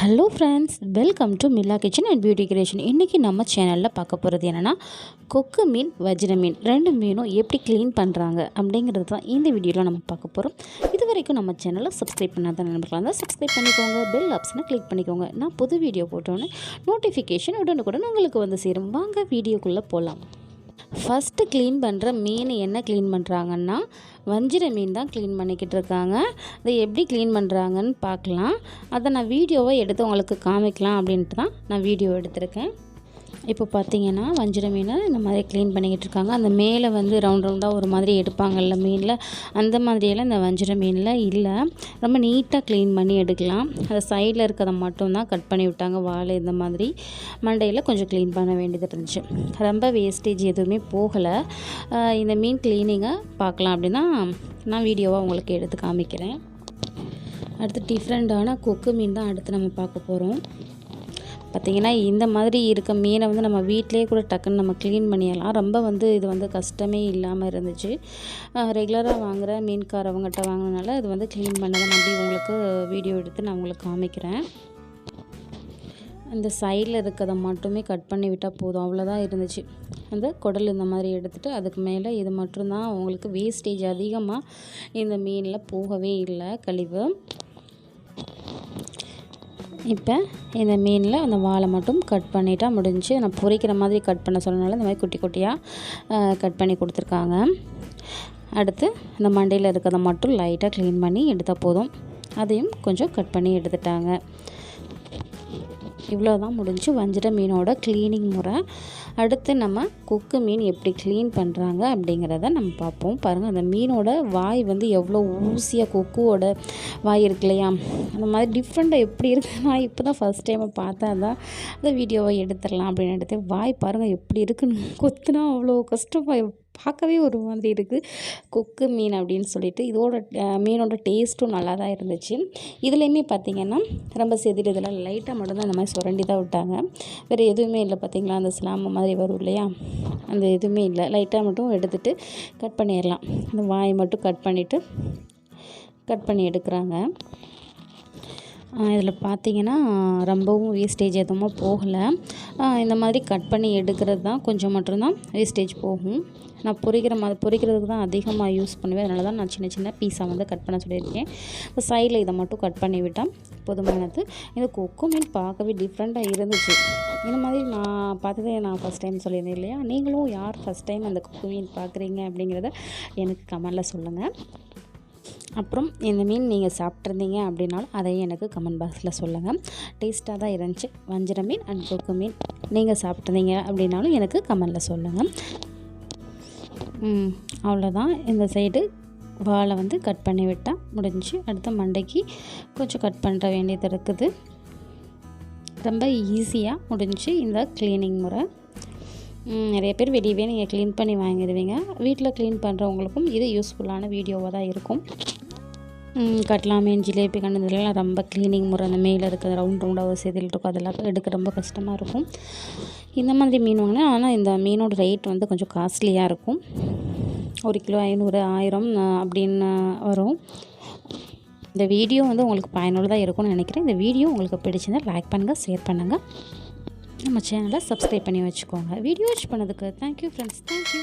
Hello friends, welcome to Mila kitchen and beautification. இன்றைக்கி நம்ம சேனலில் பார்க்க போகிறது என்னென்னா, கொக்கு மீன், வஜ்ர மீன் ரெண்டு மீனும் எப்படி க்ளீன் பண்ணுறாங்க அப்படிங்கிறது தான் இந்த வீடியோவில் நம்ம பார்க்க போகிறோம். இது வரைக்கும் நம்ம சேனலை சப்ஸ்கிரைப் பண்ணாத நண்பர்களாக இருந்தால் சப்ஸ்கிரைப் பண்ணிக்கோங்க, பெல் ஆப்ஷனை கிளிக் பண்ணிக்கோங்க. நான் புது வீடியோ போட்டோன்னே நோட்டிஃபிகேஷன் உடனுக்குடன் உங்களுக்கு வந்து சேரும். வாங்க வீடியோக்குள்ளே போகலாம். ஃபஸ்ட்டு க்ளீன் பண்ணுற மீன் என்ன க்ளீன் பண்ணுறாங்கன்னா, வஞ்சிர மீன் தான் க்ளீன் பண்ணிக்கிட்டு இருக்காங்க. அதை எப்படி க்ளீன் பண்ணுறாங்கன்னு பார்க்கலாம். அதை நான் வீடியோவை எடுத்து உங்களுக்கு காமிக்கலாம் அப்படின்ட்டு தான் நான் வீடியோ எடுத்திருக்கேன். இப்போ பார்த்தீங்கன்னா வஞ்சிர மீனை இந்த மாதிரி க்ளீன் பண்ணிக்கிட்டு இருக்காங்க. அந்த மேலே வந்து ரவுண்டாக ஒரு மாதிரி எடுப்பாங்கள்ல மீனில், அந்த மாதிரியெல்லாம் இந்த வஞ்சிர மீனில் இல்லை. ரொம்ப நீட்டாக க்ளீன் பண்ணி எடுக்கலாம். அதை சைடில் இருக்கிறத மட்டும்தான் கட் பண்ணி விட்டாங்க. வாழை இந்த மாதிரி மண்டையில் கொஞ்சம் க்ளீன் பண்ண வேண்டியது இருந்துச்சு. ரொம்ப வேஸ்டேஜ் எதுவுமே போகலை. இந்த மீன் க்ளீனிங்கை பார்க்கலாம் அப்படின்னா நான் வீடியோவாக உங்களுக்கு எடுத்து காமிக்கிறேன். அடுத்து டிஃப்ரெண்ட்டான கொக்கு மீன் தான் அடுத்து நம்ம பார்க்க போகிறோம். பார்த்திங்கன்னா இந்த மாதிரி இருக்க மீனை வந்து நம்ம வீட்டிலே கூட டக்குன்னு நம்ம க்ளீன் பண்ணிடலாம். ரொம்ப வந்து இது வந்து கஷ்டமே இல்லாமல் இருந்துச்சு. ரெகுலராக வாங்குகிற மீன்காரவங்ககிட்ட வாங்கினால இது வந்து க்ளீன் பண்ணதை நான் அப்படி உங்களுக்கு வீடியோ எடுத்து நான் உங்களுக்கு காமிக்கிறேன். அந்த சைடில் இருக்கிறத மட்டுமே கட் பண்ணி விட்டால் போதும், அவ்வளோதான் இருந்துச்சு. அந்த குடல் இந்த மாதிரி எடுத்துகிட்டு அதுக்கு மேலே இது மட்டும்தான். உங்களுக்கு வேஸ்டேஜ் அதிகமாக இந்த மீனில் போகவே இல்லை, கழிவு. இப்போ இந்த மீனில் அந்த வாழை மட்டும் கட் பண்ணிட்டா முடிஞ்சு. நான் பொரிக்கிற மாதிரி கட் பண்ண சொன்னனால இந்த மாதிரி குட்டி குட்டியாக கட் பண்ணி கொடுத்துருக்காங்க. அடுத்து இந்த மண்டையில் இருக்கிறத மட்டும் லைட்டாக க்ளீன் பண்ணி எடுத்தால் போதும். அதையும் கொஞ்சம் கட் பண்ணி எடுத்துட்டாங்க. இவ்வளோ தான் முடிஞ்சு வஞ்சிர மீனோட க்ளீனிங் முறை. அடுத்து நம்ம கொக்கு மீன் எப்படி க்ளீன் பண்ணுறாங்க அப்படிங்கிறத நம்ம பார்ப்போம். பாருங்கள், அந்த மீனோட வாய் வந்து எவ்வளோ ஊசியாக கொக்குவோட வாய் இருக்கு இல்லையா, அந்த மாதிரி டிஃப்ரெண்ட்டாக எப்படி இருக்குது. நான் இப்போ தான் ஃபஸ்ட் டைம் பார்த்தேன். தான் அந்த வீடியோவை எடுத்துடலாம் அப்படின்னு எடுத்து. வாய் பாருங்கள் எப்படி இருக்குன்னு, கொத்துனா அவ்வளோ கஷ்டமாக பார்க்கவே ஒரு மாதிரி இருக்குது கொக்கு மீன் அப்படின்னு சொல்லிட்டு. இதோட மீனோட டேஸ்ட்டும் நல்லா தான் இருந்துச்சு. இதுலேயுமே பார்த்திங்கன்னா ரொம்ப செதில் லைட்டாக மட்டும்தான் இந்த மாதிரி சுரண்டி தான் விட்டாங்க. வேறு எதுவுமே இல்லை. பார்த்திங்களா, அந்த ஸ்லாம மாதிரி வரும் இல்லையா, அந்த எதுவுமே இல்லை. லைட்டாக மட்டும் எடுத்துகிட்டு கட் பண்ணிடலாம். இந்த வாயை மட்டும் கட் பண்ணி எடுக்கிறாங்க. இதில் பார்த்திங்கன்னா ரொம்பவும் வேஸ்டேஜ் எதுவும் போகலை. இந்த மாதிரி கட் பண்ணி எடுக்கிறது தான் கொஞ்சம் மட்டும்தான் வேஸ்டேஜ் போகும். நான் பொரிக்கிறதுக்கு தான் அதிகமாக யூஸ் பண்ணுவேன். அதனால தான் நான் சின்ன சின்ன பீஸாக வந்து கட் பண்ண சொல்லியிருக்கேன். இப்போ சைடில் இதை மட்டும் கட் பண்ணி விட்டால் போதுமானது. இந்த கொக்கு மீன் பார்க்கவே டிஃப்ரெண்ட்டாக இருந்துச்சு. இந்த மாதிரி நான் பார்த்ததே நான் ஃபஸ்ட் டைம் சொல்லியிருந்தேன் இல்லையா. நீங்களும் யார் ஃபஸ்ட் டைம் அந்த கொக்கு மீன் பார்க்குறீங்க அப்படிங்கிறத எனக்கு கமெண்டில் சொல்லுங்கள். அப்புறம் இந்த மீன் நீங்கள் சாப்பிட்ருந்தீங்க அப்படின்னாலும் அதையும் எனக்கு கமெண்ட் பாக்ஸில் சொல்லுங்கள். டேஸ்ட்டாக தான் இருந்துச்சு. வஞ்சிர மீன் அண்ட் கொக்கு மீன் நீங்கள் சாப்பிட்ருந்தீங்க அப்படின்னாலும் எனக்கு கமெண்டில் சொல்லுங்கள். அவ்வளோதான். இந்த சைடு வாழை வந்து கட் பண்ணி விட்டால் முடிஞ்சு. அடுத்த மண்டைக்கு கொஞ்சம் கட் பண்ணுற வேண்டியது இருக்குது. ரொம்ப ஈஸியாக முடிஞ்சு இந்த க்ளீனிங் முறை. நிறைய பேர் வெளியவே நீங்கள் க்ளீன் பண்ணி வாங்கிடுவீங்க. வீட்டில் க்ளீன் பண்ணுறவங்களுக்கும் இது யூஸ்ஃபுல்லான வீடியோவாக தான் இருக்கும். கட்லா மீன், ஜிலேபி கண்ணு இதெல்லாம் ரொம்ப க்ளீனிங் முறை. அந்த மேலே இருக்கிற ரவுண்டாக ஒரு செதில் இருக்கும், அதெல்லாம் எடுக்க ரொம்ப கஷ்டமாக இருக்கும். இந்த மாதிரி மீன் வாங்கினா, ஆனால் இந்த மீனோட ரேட் வந்து கொஞ்சம் காஸ்ட்லியாக இருக்கும். 1 கிலோ 500, 1000 அப்படின்னு வரும். இந்த வீடியோ வந்து உங்களுக்கு பயனுள்ளதாக இருக்கும்னு நினைக்கிறேன். இந்த வீடியோ உங்களுக்கு பிடிச்சிருந்தால் லைக் பண்ணுங்கள், ஷேர் பண்ணுங்கள். நம்ம சேனலை சப்ஸ்கிரைப் பண்ணி வச்சுக்கோங்க. வீடியோ வாட்ச் பண்ணதுக்கு தேங்க்யூ ஃப்ரெண்ட்ஸ். தேங்க்யூ.